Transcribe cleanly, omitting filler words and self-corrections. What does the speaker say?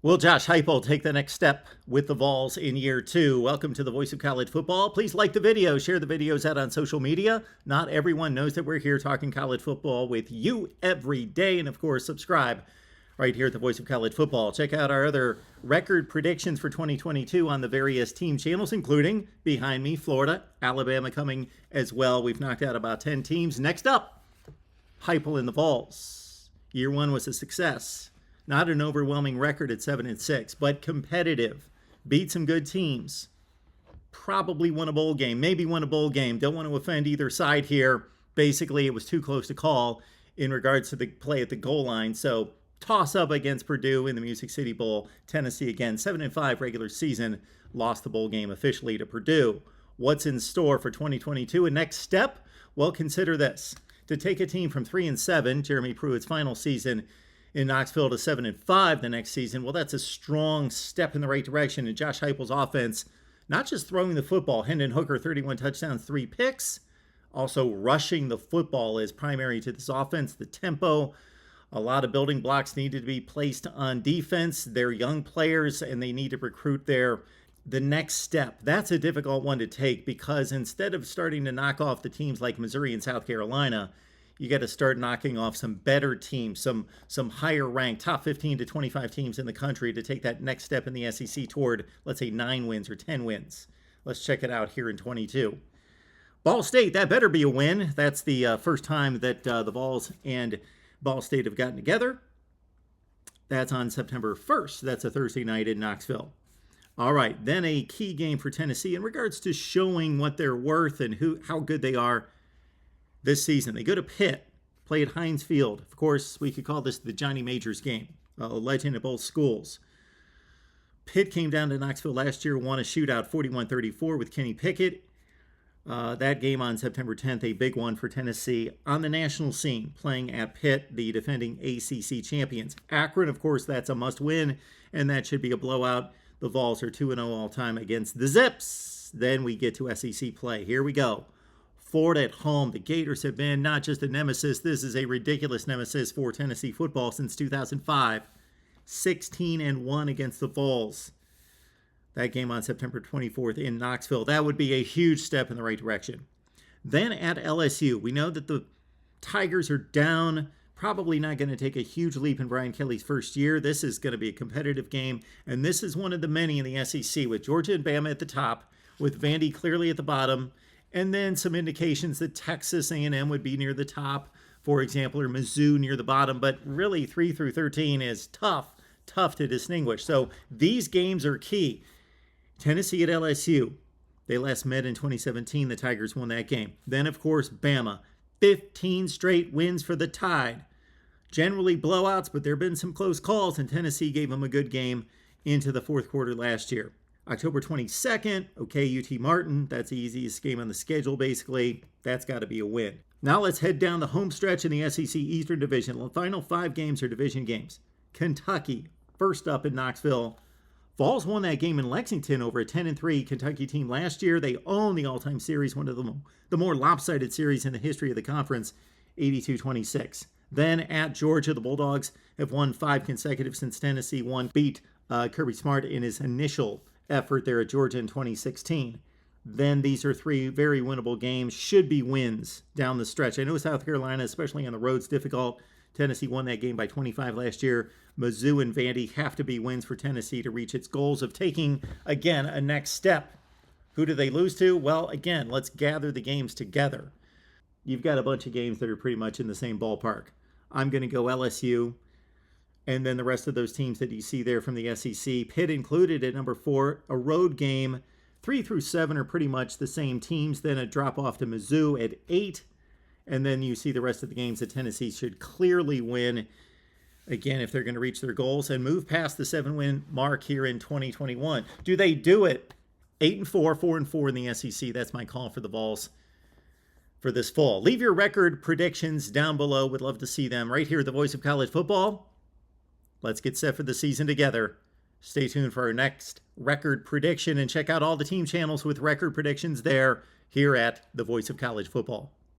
Will Josh Heupel take the next step with the Vols in year two? Welcome to the Voice of College Football. Please like the video, share the videos out on social media. Not everyone knows that we're here talking college football with you every day. And of course, subscribe right here at the Voice of College Football. Check out our other record predictions for 2022 on the various team channels, including behind me, Florida, Alabama coming as well. We've knocked out about 10 teams. Next up, Heupel and the Vols. Year one was a success. Not an overwhelming record at 7-6, but competitive. Beat some good teams. Probably won a bowl game. Maybe won a bowl game. Don't want to offend either side here. Basically, it was too close to call in regards to the play at the goal line. So toss up against Purdue in the Music City Bowl. Tennessee again, 7-5 regular season. Lost the bowl game officially to Purdue. What's in store for 2022? And next step? Well, consider this. To take a team from 3-7, Jeremy Pruitt's final season in Knoxville, to 7-5 the next season, well, that's a strong step in the right direction. And Josh Heupel's offense, not just throwing the football, Hendon Hooker, 31 touchdowns, 3 picks, also rushing the football is primary to this offense. The tempo, a lot of building blocks needed to be placed on defense. They're young players, and they need to recruit the next step. That's a difficult one to take because instead of starting to knock off the teams like Missouri and South Carolina, you got to start knocking off some better teams, some higher ranked, top 15 to 25 teams in the country to take that next step in the SEC toward, let's say, 9 wins or 10 wins. Let's check it out here in 22. Ball State, that better be a win. That's the first time that the Vols and Ball State have gotten together. That's on September 1st. That's a Thursday night in Knoxville. All right, then a key game for Tennessee in regards to showing what they're worth and how good they are this season. They go to Pitt, play at Heinz Field. Of course, we could call this the Johnny Majors game, a legend at both schools. Pitt came down to Knoxville last year, won a shootout 41-34 with Kenny Pickett. That game on September 10th, a big one for Tennessee on the national scene, playing at Pitt, the defending ACC champions. Akron, of course, that's a must-win, and that should be a blowout. The Vols are 2-0 all-time against the Zips. Then we get to SEC play. Here we go. Florida at home. The Gators have been not just a nemesis. This is a ridiculous nemesis for Tennessee football since 2005. 16-1 against the Vols. That game on September 24th in Knoxville. That would be a huge step in the right direction. Then at LSU, we know that the Tigers are down. Probably not going to take a huge leap in Brian Kelly's first year. This is going to be a competitive game, and this is one of the many in the SEC with Georgia and Bama at the top, with Vandy clearly at the bottom, and then some indications that Texas A&M would be near the top, for example, or Mizzou near the bottom. But really, 3 through 13 is tough to distinguish. So these games are key. Tennessee at LSU. They last met in 2017. The Tigers won that game. Then, of course, Bama. 15 straight wins for the Tide. Generally blowouts, but there have been some close calls, and Tennessee gave them a good game into the fourth quarter last year. October 22nd, okay, UT Martin. That's the easiest game on the schedule, basically. That's got to be a win. Now let's head down the home stretch in the SEC Eastern Division. The final 5 games are division games. Kentucky, first up in Knoxville. Vols won that game in Lexington over a 10-3 Kentucky team last year. They own the all-time series, one of the more lopsided series in the history of the conference, 82-26. Then at Georgia, the Bulldogs have won 5 consecutive since Tennessee beat Kirby Smart in his initial effort there at Georgia in 2016. Then these are 3 very winnable games, should be wins down the stretch. I know South Carolina, especially on the road, is difficult. Tennessee won that game by 25 last year. Mizzou and Vandy have to be wins for Tennessee to reach its goals of taking, again, a next step. Who do they lose to? Well, again, let's gather the games together. You've got a bunch of games that are pretty much in the same ballpark. I'm going to go LSU. And then the rest of those teams that you see there from the SEC, Pitt included at number 4, a road game. 3 through 7 are pretty much the same teams. Then a drop off to Mizzou at 8. And then you see the rest of the games that Tennessee should clearly win, again, if they're going to reach their goals and move past the 7-win mark here in 2021. Do they do it? 8-4, 4-4 in the SEC. That's my call for the Vols for this fall. Leave your record predictions down below. Would love to see them right here at the Voice of College Football. Let's get set for the season together. Stay tuned for our next record prediction and check out all the team channels with record predictions there here at the Voice of College Football.